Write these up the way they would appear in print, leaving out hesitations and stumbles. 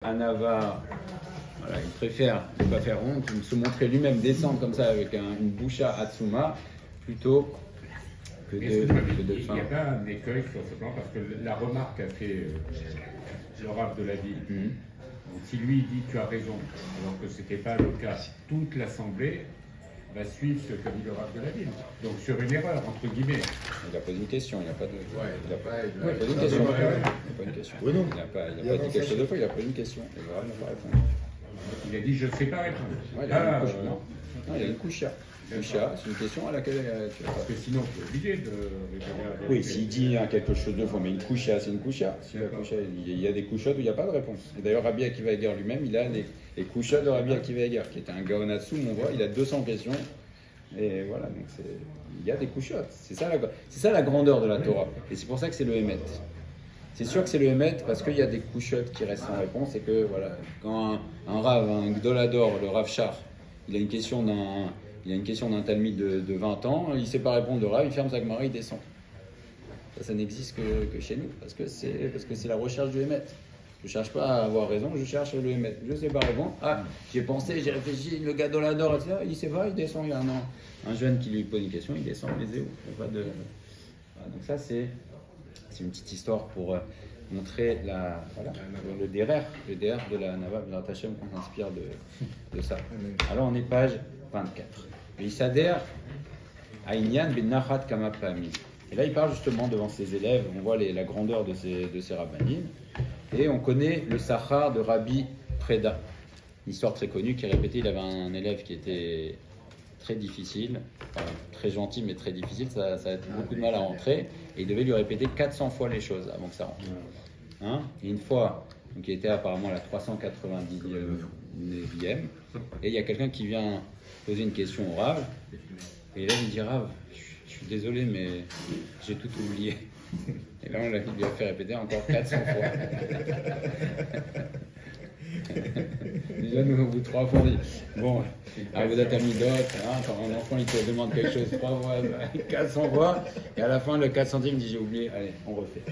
Anava, voilà, il préfère ne pas faire honte, se montrer lui-même descendre comme ça avec une boucha Atsuma plutôt que de Il faire. y a pas un écueil sur ce plan parce que la remarque qu'a fait le rave de la ville, si lui dit tu as raison, alors que ce n'était pas le cas, toute l'assemblée va suivre ce que dit le rave de la ville. Donc sur une erreur, entre guillemets. Il a posé une question, il n'a pas de. Il a posé une question. Il n'a pas une question. Oui, non. Il n'a pas dit quelque chose de faux, il a posé une question. Et le rave n'a pas répondu. Il a dit je ne sais pas répondre. Ouais, il a une couche, non, il a une coucha. Coucha, c'est une question à laquelle tu vas Parce que sinon, tu es obligé de répondre. Oui, s'il dit quelque chose de faux, mais une coucha, c'est une coucha. Si la coucha, il y a des couchottes où il n'y a pas de réponse. Et d'ailleurs, Rabbi Akiva Eger lui-même, il a les couchottes de Rabbi Akiva Eger, qui était un Gaonatsu, on voit, il a 200 questions. Et voilà, donc il y a des couchottes. C'est ça la grandeur de la Torah. Et c'est pour ça que c'est le Hémet. C'est sûr que c'est le Hémet parce qu'il y a des couchottes qui restent sans réponse et que voilà, quand un Rav, un Gdolador, le Rav Shach, il a une question d'un Talmud de 20 ans, il ne sait pas répondre, le Rav, il ferme sa Gemara, il descend. Ça n'existe que chez nous parce que c'est la recherche du Hémet. Je ne cherche pas à avoir raison, je cherche le Hémet. Je ne sais pas répondre. Ah, j'ai pensé, j'ai réfléchi, le Gdolador, etc. Il ne sait pas, il descend. Il y a un jeune qui lui pose une question, il descend, les zéros. Voilà, donc ça, c'est une petite histoire pour montrer le derer de la Nava B'ezrat Hashem qu'on s'inspire de ça. Alors on est page 24. Isader Aïnyan ben Nachat Kama Pamim. Et là il parle justement devant ses élèves, on voit la grandeur de ses rabbanim, et on connaît le Sachar de Rabbi Preda. Une histoire très connue qui est répétée, il avait un élève qui était très difficile, très gentil mais très difficile, ça a beaucoup de mal à rentrer, et il devait lui répéter 400 fois les choses avant que ça rentre. Et une fois, donc il était apparemment à la 399e, et il y a quelqu'un qui vient poser une question au Rav, et là il dit Rav, je suis désolé mais j'ai tout oublié. Et là on lui a fait répéter encore 400 fois. Déjà, nous, au bout de 3 fois, on dit bon, à vous d'être mis d'autres, quand un enfant il te demande quelque chose 3 fois, 400 fois, et à la fin, le 400e il dit j'ai oublié, allez, on refait.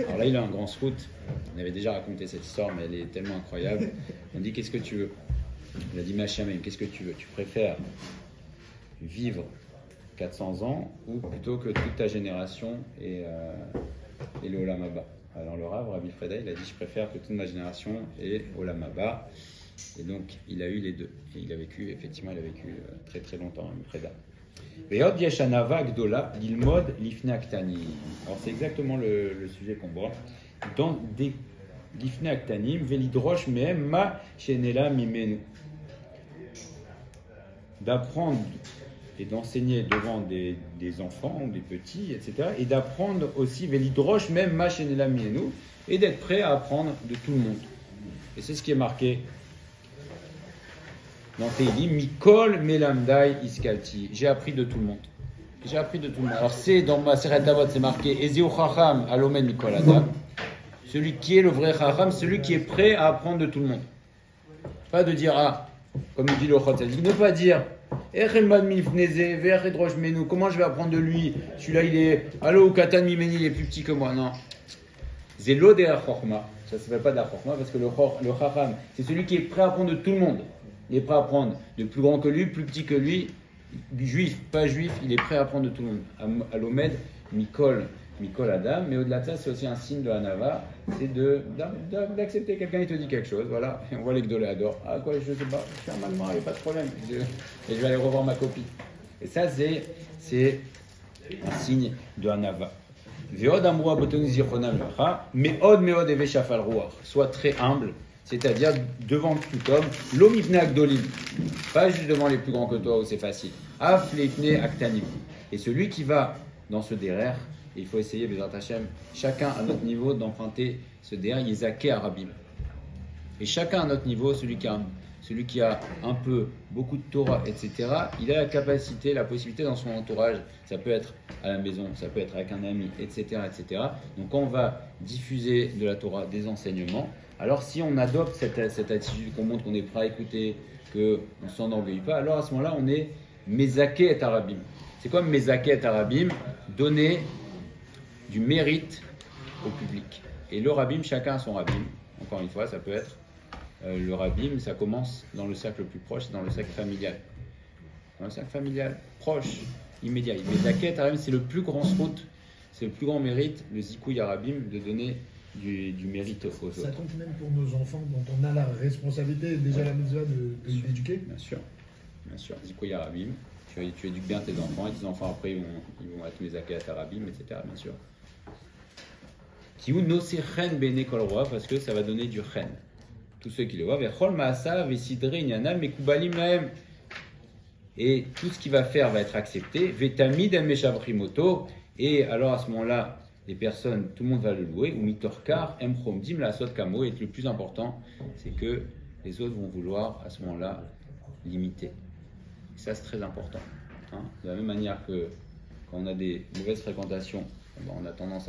Alors là, il a un grand srout. On avait déjà raconté cette histoire, mais elle est tellement incroyable. On dit qu'est-ce que tu veux? Il a dit Machamem, qu'est-ce que tu veux? Tu préfères vivre 400 ans ou plutôt que toute ta génération et le Olam Haba? Alors le Rav, Rabbi Freda, il a dit je préfère que toute ma génération ait Olam Haba. Et donc il a eu les deux. Et il a vécu très très longtemps, Rabbi Freda. Ve'od yeshanava gdola lilmod lifne aktanim. Alors c'est exactement le sujet qu'on voit. Dans des lifne aktanim, velidrosh mehem ma shenela mimenu. D'apprendre et d'enseigner devant des enfants, des petits, etc. Et d'apprendre aussi, velidrosh même machenela mienu, et d'être prêt à apprendre de tout le monde. Et c'est ce qui est marqué dans Teilim, Mikol melamdai iskalti. J'ai appris de tout le monde. J'ai appris de tout le monde. Alors c'est dans ma Seret Avot, c'est marqué Ezeu chacham alomen mikol adam. Celui qui est le vrai chacham, celui qui est prêt à apprendre de tout le monde. Pas de dire comme dit le Chotz, ne pas dire comment je vais apprendre de lui? Celui-là, il est Allo Katan Mimeni, il est plus petit que moi. Non. Zélo de Chorma. Ça ne s'appelle pas de la Chorma parce que le Chacham, c'est celui qui est prêt à apprendre de tout le monde. Il est prêt à apprendre de plus grand que lui, plus petit que lui, juif, pas juif, il est prêt à apprendre de tout le monde. Alomed, Mikol Adam, mais au-delà de ça, c'est aussi un signe de Hanava, c'est d'accepter quelqu'un qui te dit quelque chose, voilà, et on voit les Gdolador. Ah quoi, je sais pas, je suis un Malmar, il n'y a pas de problème, et je vais aller revoir ma copie. Et ça, c'est un signe de Hanava. Ve'od amroa botoni zichronam lacha, me'od eve shafal ruach. Sois très humble, c'est-à-dire devant tout homme, l'omifne akdolim, pas juste devant les plus grands que toi où c'est facile. Af leifne aktanim. Et celui qui va dans ce derer, il faut essayer, B'ezrat Hashem, chacun à notre niveau, d'emprunter ce derer Yezake Arabim. Et chacun à notre niveau, celui qui a un peu, beaucoup de Torah, etc., il a la capacité, la possibilité dans son entourage, ça peut être à la maison, ça peut être avec un ami, etc., etc. Donc quand on va diffuser de la Torah, des enseignements, alors si on adopte cette attitude qu'on montre qu'on est prêt à écouter, qu'on ne s'enorgueillit pas, alors à ce moment-là, on est Mezake et Arabim. C'est quoi Mezake et Arabim? Donner du mérite au public. Et le rabbin, chacun a son rabbin. Encore une fois, ça peut être le rabbim, ça commence dans le cercle le plus proche, c'est dans le cercle familial. Dans le cercle familial, proche, immédiat. Mais la quête, c'est le plus grand route, c'est le plus grand mérite, le zikouï arabim, de donner du mérite aux autres. Ça compte même pour nos enfants, dont on a la responsabilité, déjà la mitzvah de l'éduquer. Bien sûr, zikouï arabim. Tu éduques bien tes enfants, et tes enfants après ils vont être mes akayat arabim, etc. Bien sûr. Qui ou no se chen bene kol roi, parce que ça va donner du chen. Tous ceux qui le voient, vechol maasa vesidre inyana mekubalim lahem. Et tout ce qu'il va faire va être accepté. Vetamid meshavrimoto. Et alors à ce moment-là, les personnes, tout le monde va le louer. Ou mitorkar empromdim la sot kamo. Et le plus important, c'est que les autres vont vouloir à ce moment-là l'imiter. Ça, c'est très important. De la même manière que quand on a des mauvaises fréquentations, on a tendance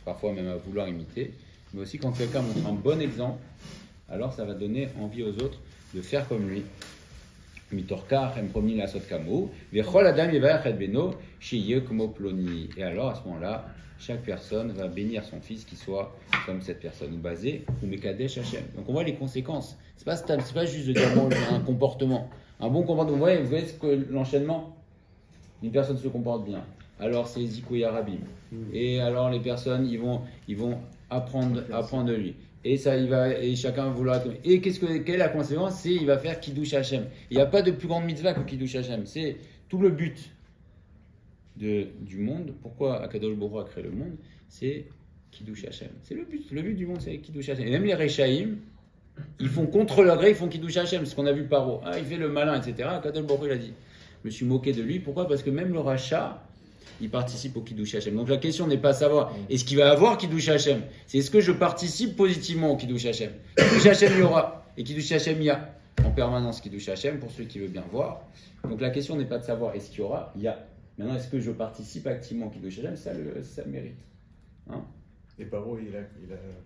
parfois même à vouloir imiter. Mais aussi quand quelqu'un montre un bon exemple, alors ça va donner envie aux autres de faire comme lui. Mitorkar, empromni la sot kamo, vechol adam yevach beno, shiye komo ploni. Et alors à ce moment-là, chaque personne va bénir son fils qui soit comme cette personne, ou basé, ou mekadesh Hashem. Donc on voit les conséquences. C'est pas juste de dire bon, un comportement. Un bon comportement, vous voyez ce que l'enchaînement, une personne se comporte bien. Alors c'est zikouï arabim. Et alors les personnes, ils vont apprendre de lui. Et ça, et chacun va vouloir. Et quelle est la conséquence? C'est il va faire Kiddush Hashem. Il n'y a pas de plus grande mitzvah que Kiddush Hashem. C'est tout le but du monde. Pourquoi Akadosh Baruch Hu a créé le monde? C'est Kiddush Hashem. C'est le but. Le but du monde, c'est Kiddush Hashem. Et même les Rechaïm, ils font contre leur gré, ils font Kiddush Hashem. C'est ce qu'on a vu Paro. Il fait le malin, etc. Akadosh Baruch Hu, il a dit. Je me suis moqué de lui. Pourquoi? Parce que même le rachat, il participe au Kiddush Hashem. Donc la question n'est pas de savoir est-ce qu'il va avoir Kiddush Hashem, c'est est-ce que je participe positivement au Kiddush Hashem. Kiddush Hashem il y aura, et Kiddush Hashem il y a en permanence Kiddush Hashem pour ceux qui veulent bien voir. Donc la question n'est pas de savoir est-ce qu'il y aura, il y a. Maintenant est-ce que je participe activement au Kiddush Hashem, ça le mérite. Et Paro, il a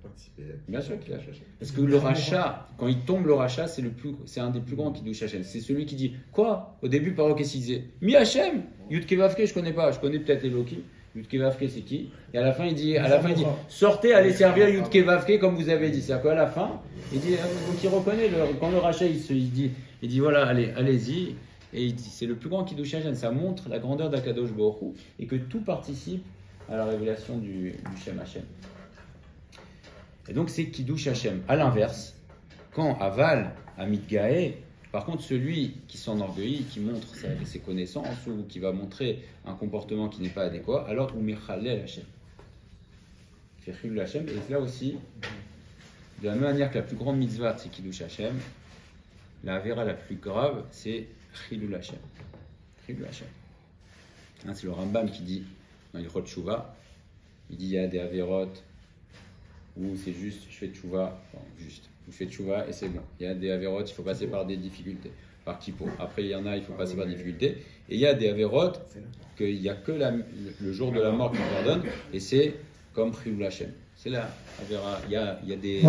participé. Bien sûr qu'il a. Parce que le rachat, quand il tombe le rachat, c'est un des plus grands Kiddush Hashem. C'est celui qui dit quoi? Au début, Paro, qu'est-ce qu'il disait? Mi Hashem, Yud Kevavke, je connais pas. Je connais peut-être Elohim. Yud Kevavke, c'est qui? Et à la fin, il dit, sortez, allez servir Yud Kevavke comme vous avez dit. C'est-à-dire qu'à la fin, il dit, donc il reconnaît quand le rachat, il dit voilà, allez-y. Et il dit, c'est le plus grand Kiddush Hashem. Ça montre la grandeur d'Akadosh Baruch Hu et que tout participe à la révélation du Shem Hashem. Et donc c'est Kiddush Hashem. À l'inverse, quand Aval, Amit Gaé, par contre celui qui s'enorgueillit, qui montre ses connaissances ou qui va montrer un comportement qui n'est pas adéquat, alors Umechalel Hashem. Il fait Chilul Hashem. Et là aussi, de la même manière que la plus grande mitzvah c'est Kiddush Hashem, la Avera la plus grave c'est Chilul Hashem. Chilul Hashem. C'est le Rambam qui dit dans l'Ilchot Teshuvah, il dit il y a des avérotes où c'est juste je fais teshuvah, je fais teshuvah et c'est bon. Il y a des avérotes, il faut passer par des difficultés, par kippo. Après il y en a, il faut passer par des difficultés. Et il y a des avérotes qu'il n'y a que le jour de la mort qui pardonne et c'est comme Chilul Hashem. C'est là, il y a des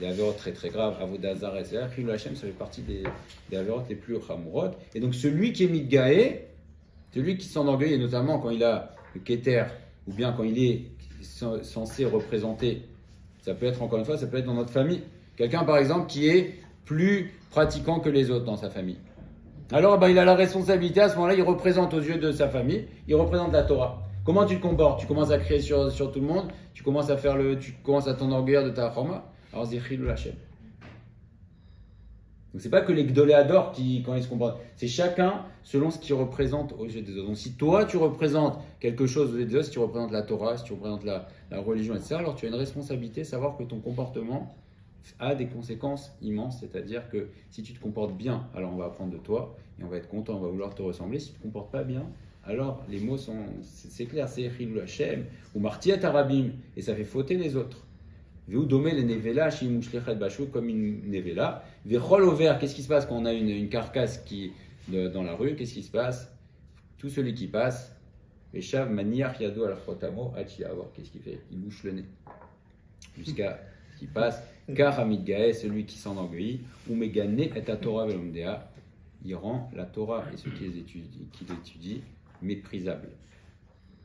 avérotes très très graves, Avodah Zarah, etc. Chilul Hashem, ça fait partie des avérotes les plus chamurot. Et donc celui qui est mitgaé, celui qui s'enorgueille, et notamment quand il a le Keter, ou bien quand il est censé représenter, ça peut être encore une fois, ça peut être dans notre famille. Quelqu'un par exemple qui est plus pratiquant que les autres dans sa famille. Alors il a la responsabilité, à ce moment-là, il représente aux yeux de sa famille, il représente la Torah. Comment tu te comportes? Tu commences à crier sur tout le monde, tu commences à t'enorgueillir de ta forma. Alors c'est Chilul Hashem. Donc c'est pas que les Gdoléadors quand ils se comportent, c'est chacun selon ce qu'il représente aux yeux des autres. Donc si toi tu représentes quelque chose aux yeux des autres, si tu représentes la Torah, si tu représentes la religion, etc., alors tu as une responsabilité, savoir que ton comportement a des conséquences immenses. C'est-à-dire que si tu te comportes bien, alors on va apprendre de toi et on va être content, on va vouloir te ressembler. Si tu ne te comportes pas bien, alors les mots c'est clair, c'est Chilul Hashem ou Martiat Arabim et ça fait fauter les autres. Vous domez les nevela, comme une nevela. Vechol au vert, qu'est-ce qui se passe quand on a une carcasse dans la rue? Qu'est-ce qui se passe? Tout celui qui passe, Veshav maniach yado al chotamo achiavor, qu'est-ce qu'il fait? Il bouche le nez. Jusqu'à ce qu'il passe. Car Hamid Gaé, celui qui s'enorgueillit, ou Megane et à Torah velomdea, il rend la Torah et ceux qui l'étudient méprisables.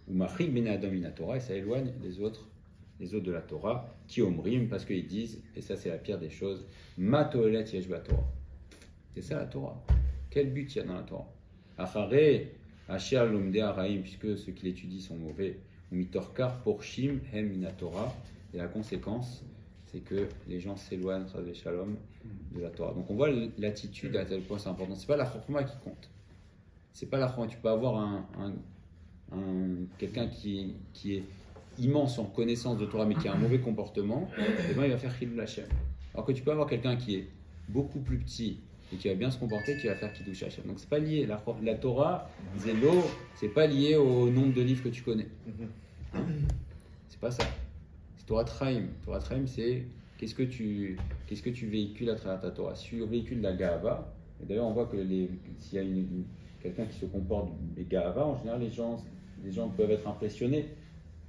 Ou Machrik ben Adam in Torah, et ça éloigne les autres les autres de la Torah, qui omrim, parce qu'ils disent, et ça c'est la pire des choses, ma toelet yesh ba Torah. C'est ça la Torah. Quel but il y a dans la Torah? Achare, asher lomde araim, puisque ceux qui l'étudient sont mauvais, ou mitorkar porshim hem mina Torah, et la conséquence, c'est que les gens s'éloignent, Chas Shalom, de la Torah. Donc on voit l'attitude à tel point c'est important. C'est pas la chokma qui compte. C'est pas la chokma. Tu peux avoir quelqu'un qui est immense en connaissance de Torah mais qui a un mauvais comportement, et ben il va faire Chilul Hashem. Alors que tu peux avoir quelqu'un qui est beaucoup plus petit et qui va bien se comporter, qui va faire Kiddush Hashem. Donc c'est pas lié. La Torah, Zélo, c'est pas lié au nombre de livres que tu connais. Hein? C'est pas ça. C'est Torah Traim. Torah Traim, c'est qu'est-ce que tu véhicules à travers ta Torah. Si tu véhicules la Gahava, et d'ailleurs on voit que s'il y a quelqu'un qui se comporte des Gahava, en général les gens peuvent être impressionnés.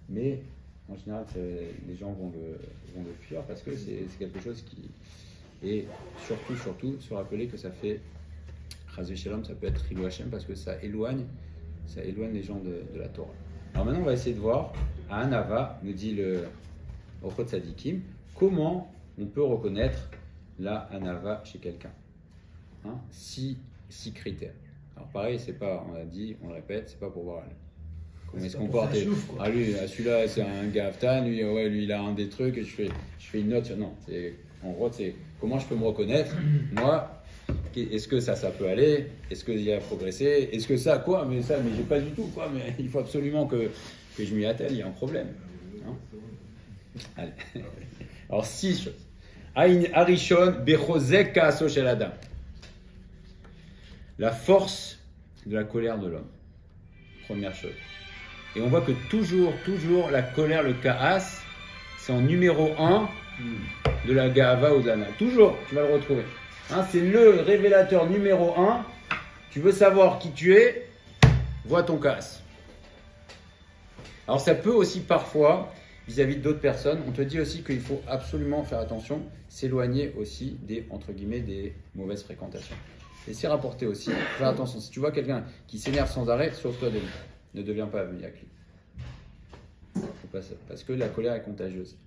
Mais en général, les gens vont le fuir parce que c'est quelque chose qui. Et surtout, se rappeler que ça fait. Chas Shalom, ça peut être Chilul Hashem parce que ça éloigne les gens de la Torah. Alors maintenant, on va essayer de voir, à Anava, nous dit le Ochot Tzadikim, comment on peut reconnaître la Anava chez quelqu'un. Hein? 6 critères. Alors pareil, c'est pas, on l'a dit, on le répète, c'est pas pour voir comment il se comporte. Ah lui, celui-là c'est un gars Aftan, lui il a un des trucs, et je fais une note. Non, en gros c'est comment je peux me reconnaître. Moi, est-ce que ça peut aller? Est-ce qu'il y a progressé? Est-ce que ça quoi? Mais j'ai pas du tout quoi. Mais il faut absolument que je m'y attelle. Il y a un problème. Hein? Allez. Alors 6 choses. Arishon bechozek kaaso shel adam. La force de la colère de l'homme. Première chose. Et on voit que toujours, la colère, le kaas, c'est en numéro 1 de la Gahava ou de la Na. Toujours, tu vas le retrouver. Hein, c'est le révélateur numéro 1. Tu veux savoir qui tu es, vois ton kaas. Alors ça peut aussi parfois, vis-à-vis d'autres personnes, on te dit aussi qu'il faut absolument faire attention, s'éloigner aussi entre guillemets, des mauvaises fréquentations. Et c'est rapporté aussi, faire attention. Si tu vois quelqu'un qui s'énerve sans arrêt, sauve-toi de lui. Ne deviens pas ami avec lui. Parce que la colère est contagieuse.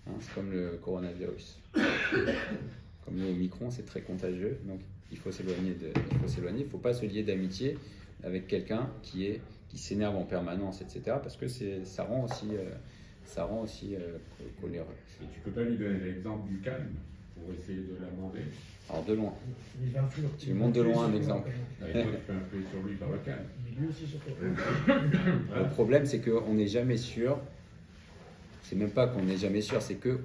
Hein, c'est comme le coronavirus. Comme le Omicron, c'est très contagieux. Donc il faut s'éloigner. Il ne faut pas se lier d'amitié avec quelqu'un qui s'énerve en permanence, etc. Parce que ça rend aussi coléreux. Et tu peux pas lui donner l'exemple du calme pour essayer de l'amender. Alors de loin. Il va influer. Tu montes de loin un exemple. Et toi, tu peux influer sur lui par le calme. Mais lui aussi sur toi. Le problème, c'est qu'on n'est jamais sûr. C'est même pas qu'on n'est jamais sûr, c'est que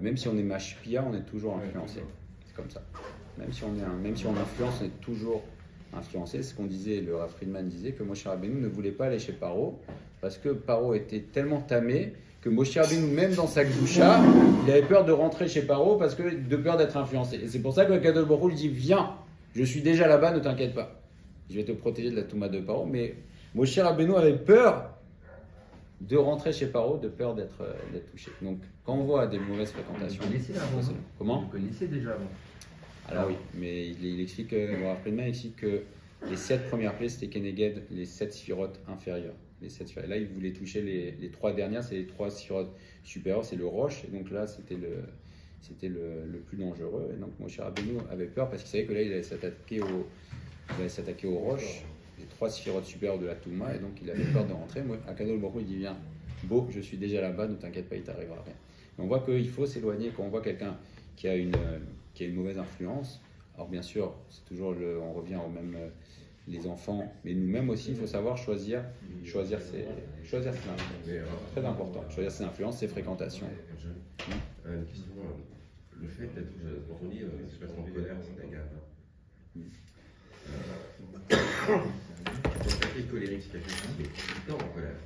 même si on est mashpia, on est toujours influencé. C'est comme ça. Même si on influence, on est toujours influencé. C'est ce qu'on disait, le Rav Friedman disait que Moshe Rabbeinu ne voulait pas aller chez Paro parce que Paro était tellement tamé que Moshe Rabbeinu, même dans sa Gdusha, il avait peur de rentrer chez Paro parce que de peur d'être influencé. Et c'est pour ça que le Kadosh Baruch Hu lui dit viens, je suis déjà là-bas, ne t'inquiète pas. Je vais te protéger de la Touma de Paro. Mais Moshe Rabbeinu avait peur de rentrer chez Paro, de peur d'être touché. Donc quand on voit des mauvaises fréquentations, Vous le connaissez avant, hein? Comment? Vous le connaissez déjà avant. Alors oui, mais il explique, Rav Friedman explique que les 7 premières plaies c'était Keneged, les 7 sphirotes inférieures. Les 7 sphirotes. Là, il voulait toucher les 3 dernières, c'est les 3 sphirotes supérieures, c'est le roche. Et donc là, c'était le plus dangereux. Et donc Moshe Rabbeinu avait peur parce qu'il savait que là, il allait s'attaquer au roche, les 3 sphirotes supérieures de la Touma. Et donc il avait peur de rentrer. Moi, Akadosh Baruch Hu, il dit viens, beau, je suis déjà là-bas, ne t'inquiète pas, il t'arrivera rien. Et on voit qu'il faut s'éloigner quand on voit quelqu'un qui a une mauvaise influence. Alors bien sûr, c'est toujours on revient au même les enfants, mais nous-mêmes aussi, il faut savoir choisir ses influences. Très important. Choisir ses influences, ses fréquentations. Une question. Le fait d'être, quand on dit se mettre en colère, c'est la gaffe. Quelqu'un qui est colérique, c'est quelqu'un qui est tout le temps en colère.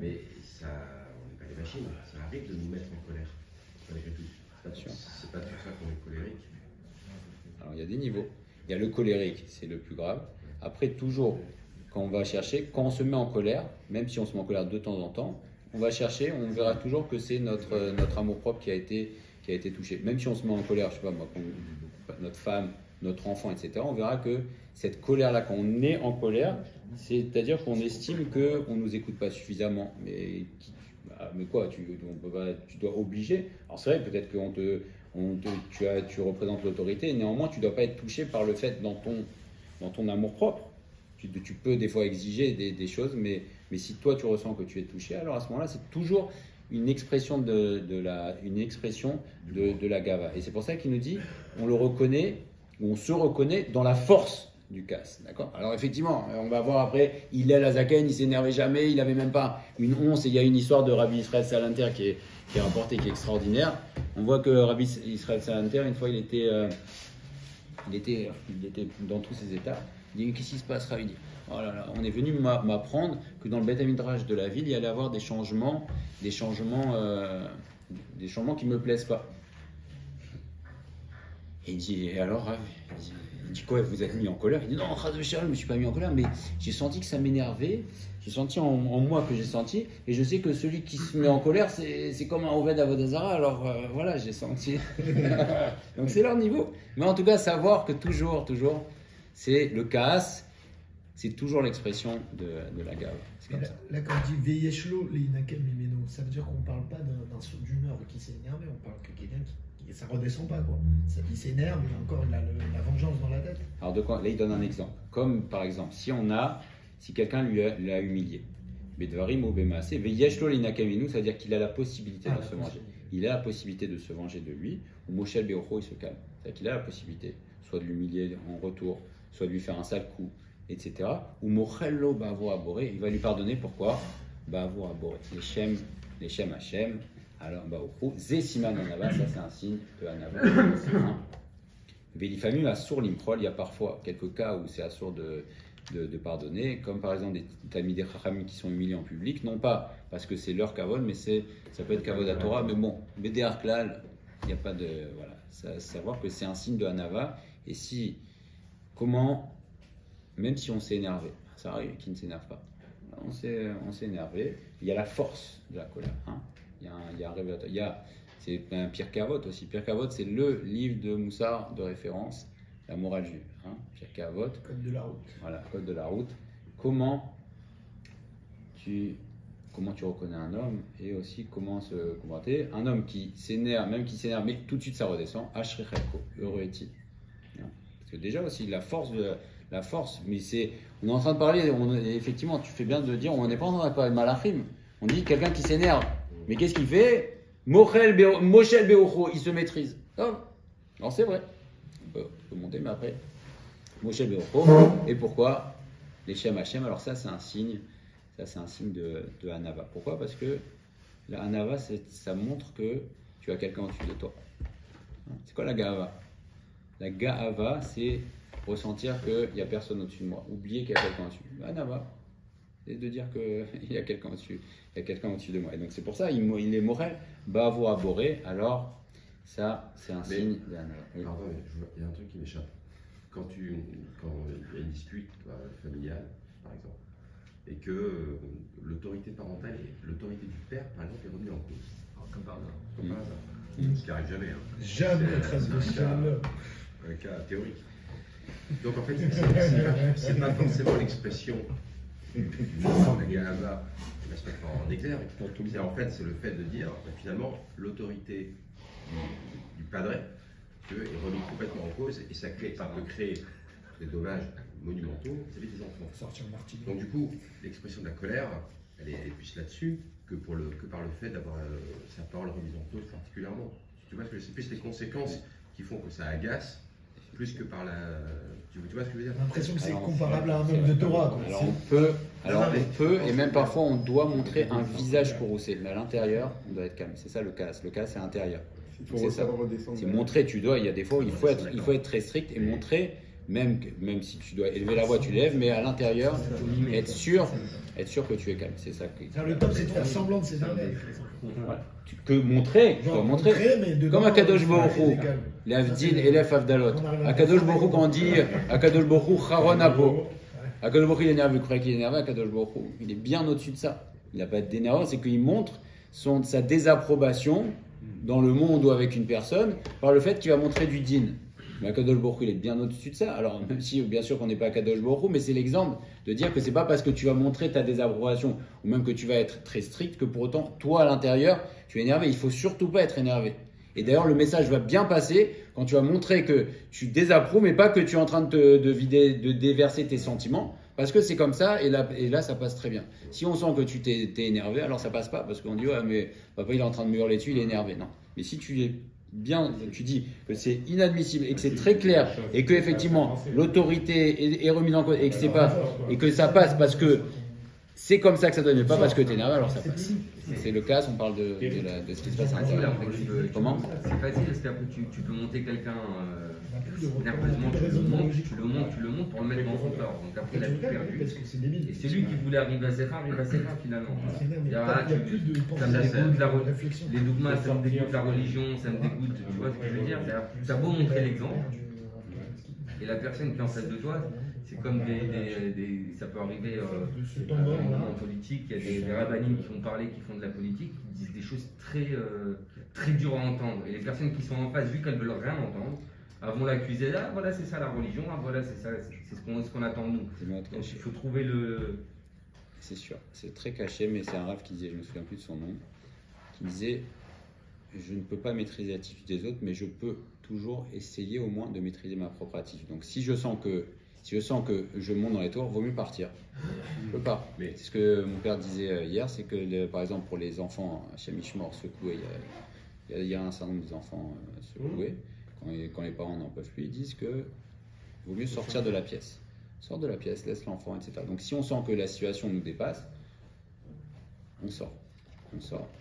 Mais ça, on n'est pas des machines, ça arrive de nous mettre en colère. Malgré tout. C'est pas tout ça qu'on est colérique. Alors il y a des niveaux. Il y a le colérique, c'est le plus grave. Après, toujours, quand on se met en colère, même si on se met en colère de temps en temps, on va chercher, on verra toujours que c'est notre amour-propre qui a été touché. Même si on se met en colère, je sais pas moi, notre femme, notre enfant, etc., on verra que cette colère-là, quand on est en colère, c'est-à-dire qu'on estime qu'on ne nous écoute pas suffisamment. Mais Ah, mais quoi, tu dois obliger. Alors c'est vrai, peut-être que tu représentes l'autorité, néanmoins tu ne dois pas être touché par le fait dans ton amour-propre. Tu peux des fois exiger des choses, mais si toi tu ressens que tu es touché, alors à ce moment-là, c'est toujours une expression de la gava. Et c'est pour ça qu'il nous dit, on le reconnaît, ou on se reconnaît dans la force du casse, d'accord? Alors effectivement, on va voir après, il est la Zaken, il s'énervait jamais, il avait même pas une once, et il y a une histoire de Rabbi Israël Salanter qui est rapportée, qui est extraordinaire. On voit que Rabbi Israël Salanter, une fois, il était dans tous ses états. Il dit, qu'est-ce qui se passe, Rabbi? Oh là là, on est venu m'apprendre que dans le Beth Midrash de la ville, il y allait avoir des changements qui me plaisent pas. Et il dit, et alors, Rav, il dit quoi, vous êtes mis en colère? Il dit, non, Chas v'Shalom, je ne me suis pas mis en colère, mais j'ai senti que ça m'énervait, j'ai senti en moi que j'ai senti, et je sais que celui qui se met en colère, c'est comme un Oved Avodazara, alors voilà, j'ai senti. Donc c'est leur niveau. Mais en tout cas, savoir que toujours, c'est le kaas, c'est toujours l'expression de la gave. Là, quand on dit Veyeshlo, l'inakem mimeno, ça veut dire qu'on ne parle pas d'un saut d'humeur qui s'est énervé, on parle que quelqu'un qui ça redescend pas, quoi. Il s'énerve, et encore il a la vengeance dans la tête. Alors de quoi? Là, il donne un exemple. Comme par exemple, si quelqu'un l'a humilié, Bedvarim ou Bemaase, Veyeshlo l'inakem mimeno, ça veut dire qu'il a la possibilité de se venger. Il a la possibilité de se venger de lui, ou Moshel Beocho, il se calme. C'est-à-dire qu'il a la possibilité, soit de l'humilier en retour, soit de lui faire un sale coup, etc. Ou Mochello Bavo Aboré, il va lui pardonner. Pourquoi? Bavo Aboré. Les Shem Hashem, alors Baochou, Zesiman Anava, ça c'est un signe de Anava. Vélifamim Assour Limprol, il y a parfois quelques cas où c'est Assour de pardonner, comme par exemple des Talmidei Chachamim qui sont humiliés en public, non pas parce que c'est leur kavod, mais ça peut être kavod à Torah, mais bon, Bédéar Klal, il n'y a pas de. Voilà, savoir que c'est un signe de Anava, et même si on s'est énervé, ça arrive qui ne s'énerve pas. On s'est énervé. Il y a la force de la colère. Hein. Il y a un révélateur. C'est un Pirkei Avot aussi. Pirkei Avot, c'est le livre de Moussar de référence, la morale juive. Hein. Pirkei Avot. Code de la route. Voilà, code de la route. Comment tu reconnais un homme et aussi comment se comporter. Un homme qui s'énerve, mais tout de suite ça redescend. Ashrichelko, heureux est-il. Parce que déjà aussi la force, mais on est en train de parler, effectivement, tu fais bien de dire, on n'est pas en train de parler de Malachim. On dit quelqu'un qui s'énerve, mais qu'est-ce qu'il fait? Moshel Beocho, il se maîtrise. Alors c'est vrai, on peut monter, mais après, Moshel Beocho, et pourquoi? Les Shem Hashem, alors ça c'est un signe de Hanava. Pourquoi? Parce que la Hanava, ça montre que tu as quelqu'un au-dessus de toi. C'est quoi la Ga'ava? La Ga'ava, c'est ressentir qu'il n'y a personne au-dessus de moi, oublier qu'il y a quelqu'un au-dessus. Hanava, c'est de dire qu'il y a quelqu'un au-dessus, de moi. Et donc c'est pour ça, il est morel, Bavo Aboré, alors ça, c'est un signe de Hanava. Oui. Pardon, il y a un truc qui m'échappe. Quand il y a une dispute familiale, par exemple, et que l'autorité parentale et l'autorité du père, par exemple, est revenue en cause. Comme par hasard. Ce qui n'arrive jamais. Hein. Jamais, très un cas théorique. Donc en fait, c'est pas forcément l'expression de la Ga'ava qui va se mettre en exergue. C'est le fait de dire, finalement, l'autorité du padre est remise complètement en cause et ça peut créer des dommages monumentaux vis-à-vis des enfants. Sortir Martin. Donc du coup, l'expression de la colère, elle est plus là-dessus que par le fait d'avoir sa parole remise en cause particulièrement. Tu vois, c'est plus les conséquences qui font que ça agace, plus que par la... Tu vois ce que je veux dire? J'ai l'impression que c'est comparable à un homme de Torah. Quoi. Alors on peut, et même parfois on doit montrer un visage courroucé, mais à l'intérieur, on doit être calme. C'est ça le cas. Le cas, c'est à l'intérieur. C'est ça. C'est montrer, il y a des fois où il faut être très strict et montrer, même si tu dois élever la voix, tu lèves, mais à l'intérieur, être sûr que tu es calme. C'est ça. Le top, c'est de faire semblant de s'énerver. Voilà. Tu peux montrer, comme à Kadosh Baruch Hu, l'Avdil et l'Ef Avdalot. À Kadosh Baruch Hu, quand on dit à Kadosh Baruch Hu, Charon Apo. À Kadosh Baruch Hu, il est énervé, vous croyez qu'il est énervé, à Kadosh Baruch Hu, il est bien au-dessus de ça. Il n'a pas d'énervement, c'est qu'il montre sa désapprobation dans le monde ou avec une personne par le fait qu'il va montrer du din. Mais Akadosh Baruch Hu, il est bien au-dessus de ça. Alors, même si, bien sûr, qu'on n'est pas Akadosh Baruch Hu, mais c'est l'exemple de dire que c'est pas parce que tu vas montrer ta désapprobation ou même que tu vas être très strict que pour autant, toi, à l'intérieur, tu es énervé. Il faut surtout pas être énervé. Et d'ailleurs, le message va bien passer quand tu vas montrer que tu désapprouves, mais pas que tu es en train de vider, de déverser tes sentiments. Parce que c'est comme ça, et là, ça passe très bien. Si on sent que tu t'es énervé, alors ça passe pas, parce qu'on dit, ouais, mais papa, il est en train de me hurler dessus, il est énervé. Non. Mais si tu es bien, tu dis que c'est inadmissible et que c'est très clair, et que effectivement, l'autorité est remise en cause, et que c'est pas, et que ça passe parce que c'est comme ça que ça donne, mais pas parce que tu es énervé, alors ça passe. C'est le cas, on parle de ce qui se passe à l'intérieur. Comment? C'est facile, parce qu'après tu peux monter quelqu'un nerveusement, tu le montes pour le mettre dans son corps. Donc après, il a tout perdu. Et c'est lui qui voulait arriver à ses fins finalement. Les dogmas, ça me dégoûte la religion, ça me dégoûte, tu vois ce que je veux dire? Tu as beau montrer l'exemple, et la personne qui est en face de toi, c'est comme ça peut arriver en politique, il y a des rabbinines qui vont parler, qui font de la politique, qui disent des choses très dures à entendre. Et les personnes qui sont en face, vu qu'elles ne veulent rien entendre, vont l'accuser, ah voilà c'est ça la religion, ah voilà c'est ça, c'est ce qu'on attend de nous. Donc il faut trouver le... C'est sûr, c'est très caché, mais c'est un rave qui disait, je ne me souviens plus de son nom, qui disait, je ne peux pas maîtriser l'attitude des autres, mais je peux toujours essayer au moins de maîtriser ma propre attitude. Donc si je sens que je monte dans les tours, vaut mieux partir. Je peux pas. Mais c'est ce que mon père disait hier, c'est que par exemple pour les enfants chez Mishmor secoués, il y a un certain nombre d'enfants secoués, quand les parents n'en peuvent plus, ils disent que vaut mieux sortir de la pièce. Sors de la pièce, laisse l'enfant, etc. Donc si on sent que la situation nous dépasse, on sort, on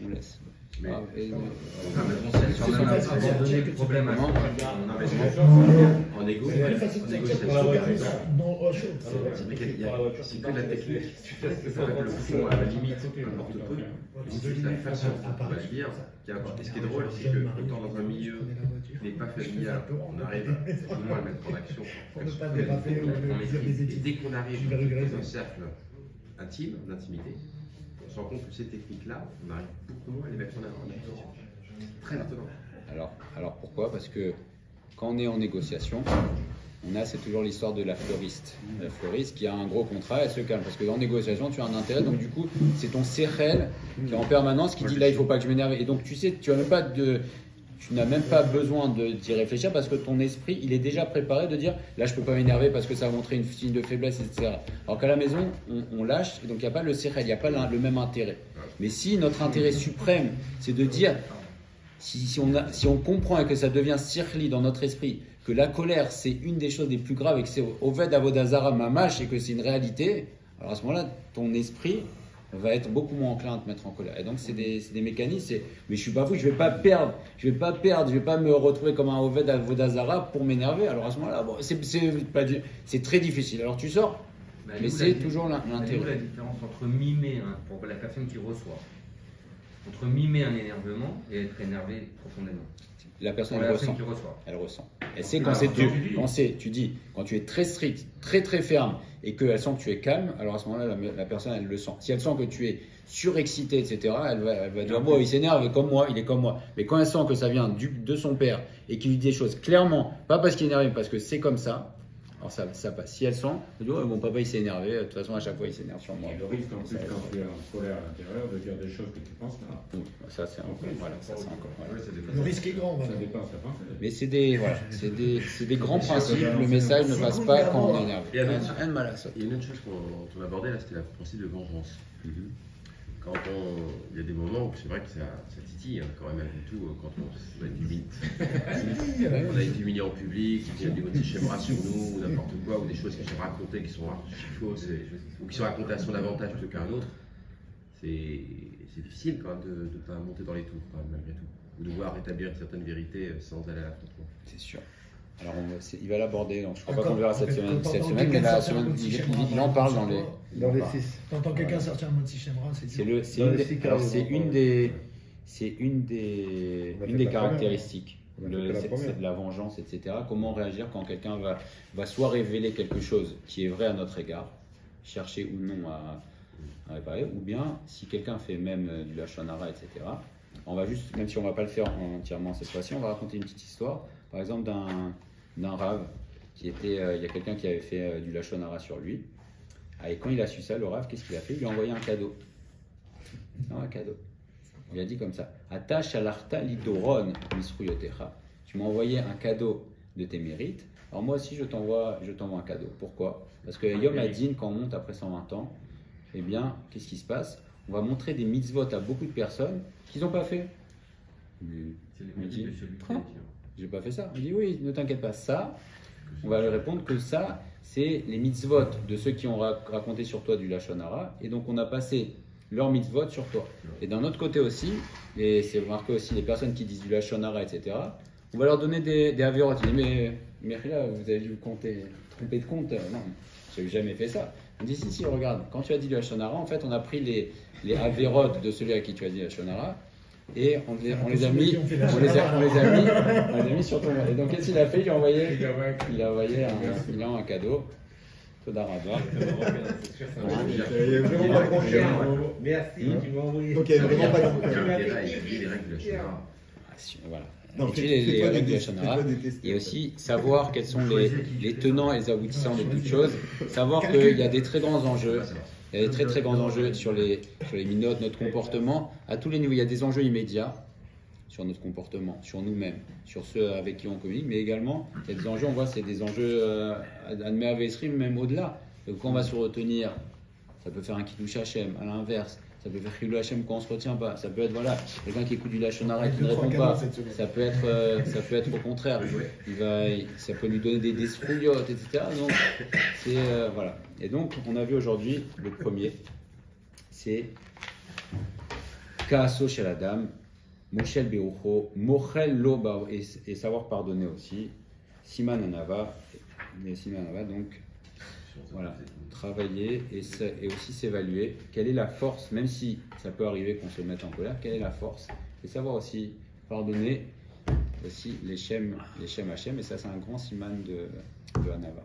laisse. Mais on a abandonné le problème en égo. C'est que la technique. Le fond, à la limite, n'importe peu. C'est juste la façon, on va dire. Et ce qui est drôle, c'est que autant dans un milieu qui n'est pas familial, on arrive plus ou moins à le mettre en action. Et dès qu'on arrive dans un cercle intime, d'intimité, on se rend compte que ces techniques-là, on arrive beaucoup moins à les mettre en application. Très maintenant. Alors pourquoi? Parce que quand on est en négociation, c'est toujours l'histoire de la fleuriste. La fleuriste qui a un gros contrat, elle se calme. Parce que dans négociation, tu as un intérêt. Donc du coup, c'est ton sérel qui est en permanence qui dit là, il ne faut pas que je m'énerve. Et donc tu sais, tu n'as même pas besoin d'y réfléchir parce que ton esprit, il est déjà préparé de dire là, je ne peux pas m'énerver parce que ça va montrer une signe de faiblesse, etc. Alors qu'à la maison, on lâche et donc il n'y a pas le sérel, il n'y a pas le même intérêt. Mais si notre intérêt suprême, c'est de dire, si on comprend et que ça devient sirli dans notre esprit, que la colère, c'est une des choses les plus graves et que c'est Oved Avodazara Mamash et que c'est une réalité, alors à ce moment-là, ton esprit va être beaucoup moins enclin à te mettre en colère. Et donc, c'est des mécanismes. Mais je suis pas fou, je vais pas me retrouver comme un Oved Avodazara pour m'énerver. Alors à ce moment-là, bon, c'est très difficile. Alors tu sors, mais c'est toujours l'intérêt. La différence entre mimer, pour la personne qui reçoit, entre mimer un énervement et être énervé profondément. La personne elle ressent. Elle sait tu dis, quand tu es très strict, très très ferme et qu'elle sent que tu es calme, alors à ce moment-là, la personne elle le sent. Si elle sent que tu es surexcité, etc., elle va dire, bon, il s'énerve comme moi, il est comme moi. Mais quand elle sent que ça vient de son père et qu'il lui dit des choses clairement, pas parce qu'il est énervé, mais parce que c'est comme ça, alors ça passe. Si elle sent, elle dit, oh, mon papa il s'est énervé, de toute façon à chaque fois il s'énerve sur moi. Le risque en plus quand tu es en colère à l'intérieur de dire des choses que tu penses pas. Oui, ça c'est encore. Voilà, ça c'est encore. Voilà. Le risque est grand. Ça dépend, ça pense. Mais c'est des grands principes. Le message ne passe pas quand on est énervé. Il y a une autre chose qu'on abordait là, c'était le principe de vengeance. Quand il y a des moments où c'est vrai que ça titille, hein, quand même, avant tout, quand on va être humilié. On a été humilié en public, il y a des mots schémas sur nous, ou n'importe quoi, ou des choses qui sont racontées, qui sont fausses, ou qui sont racontées à son avantage plutôt qu'à un autre. C'est difficile quand même de ne pas monter dans les tours, quand même, malgré tout. Ou de voir rétablir certaines vérités sans aller à l'affrontement. C'est sûr. Alors, il va l'aborder, donc je ne crois pas qu'on le verra cette semaine, mais la semaine, il en parle dans les 6. T'entends quelqu'un sortir un mot de Sichemra, c'est une des caractéristiques de la vengeance, etc. Comment réagir quand quelqu'un va soit révéler quelque chose qui est vrai à notre égard, chercher ou non à réparer, ou bien si quelqu'un fait même du lachon hara, etc. On va juste, même si on ne va pas le faire entièrement cette fois-ci, on va raconter une petite histoire, par exemple d'un Rav, il y a quelqu'un qui avait fait du Lachon Hara sur lui. Et quand il a su ça, le Rav, qu'est-ce qu'il a fait? Il lui a envoyé un cadeau. Non, un cadeau. Il a dit comme ça: Attache alarta lidoron misruyotecha. Tu m'as envoyé un cadeau de tes mérites. Alors moi aussi, je t'envoie un cadeau. Pourquoi? Parce que Yom Hadin, quand on monte après 120 ans, eh bien, qu'est-ce qui se passe? On va montrer des mitzvot à beaucoup de personnes qu'ils n'ont pas fait. C'est On les dit, de celui qui Quoi J'ai pas fait ça. On dit oui, ne t'inquiète pas. Ça, on va lui répondre que ça, c'est les mitzvot de ceux qui ont raconté sur toi du Lachon Hara. Et donc on a passé leurs mitzvot sur toi. Et d'un autre côté aussi, et c'est marqué aussi les personnes qui disent du Lachon Hara, etc., on va leur donner des avérotes. Il dit mais là, vous avez dû vous tromper de compte. Non, j'ai jamais fait ça. On dit si, regarde, quand tu as dit du Lachon Hara, en fait, on a pris les avérotes de celui à qui tu as dit Lachon Hara, et on les a mis sur ton. Et donc qu'est-ce qu'il a fait? Il a envoyé un cadeau. Todarabah. Merci, tu m'as envoyé. Donc il n'y avait vraiment pas Il y a de. des règles de Shira. Voilà. Non, Et puis les règles de Lachon Hara. Et aussi savoir quels sont les tenants et les aboutissants de toutes choses. Savoir qu'il y a des très grands enjeux. Il y a des très grands enjeux sur les minotes, notre comportement, à tous les niveaux. Il y a des enjeux immédiats sur notre comportement, sur nous-mêmes, sur ceux avec qui on communique, mais également, il y a des enjeux, on voit, c'est des enjeux Admer Avesrim, même au-delà. Donc, quand on va se retenir, ça peut faire un Kiddush Hashem, à l'inverse, ça peut faire Chilul Hashem quand on ne se retient pas, ça peut être, voilà, quelqu'un qui écoute du Lachon Hara et qui ne répond pas, ça peut être au contraire, ça peut lui donner des strouillottes, etc. Donc, c'est, voilà. Et donc, on a vu aujourd'hui, le premier, c'est Kaaso Shel Adam, Moshel Berucho, Mochel Lo Bar, et savoir pardonner aussi, Siman Anava, donc voilà, travailler et aussi s'évaluer, quelle est la force, même si ça peut arriver qu'on se mette en colère, quelle est la force, et savoir aussi pardonner aussi les Shem Hashem, et ça c'est un grand Siman de Anava.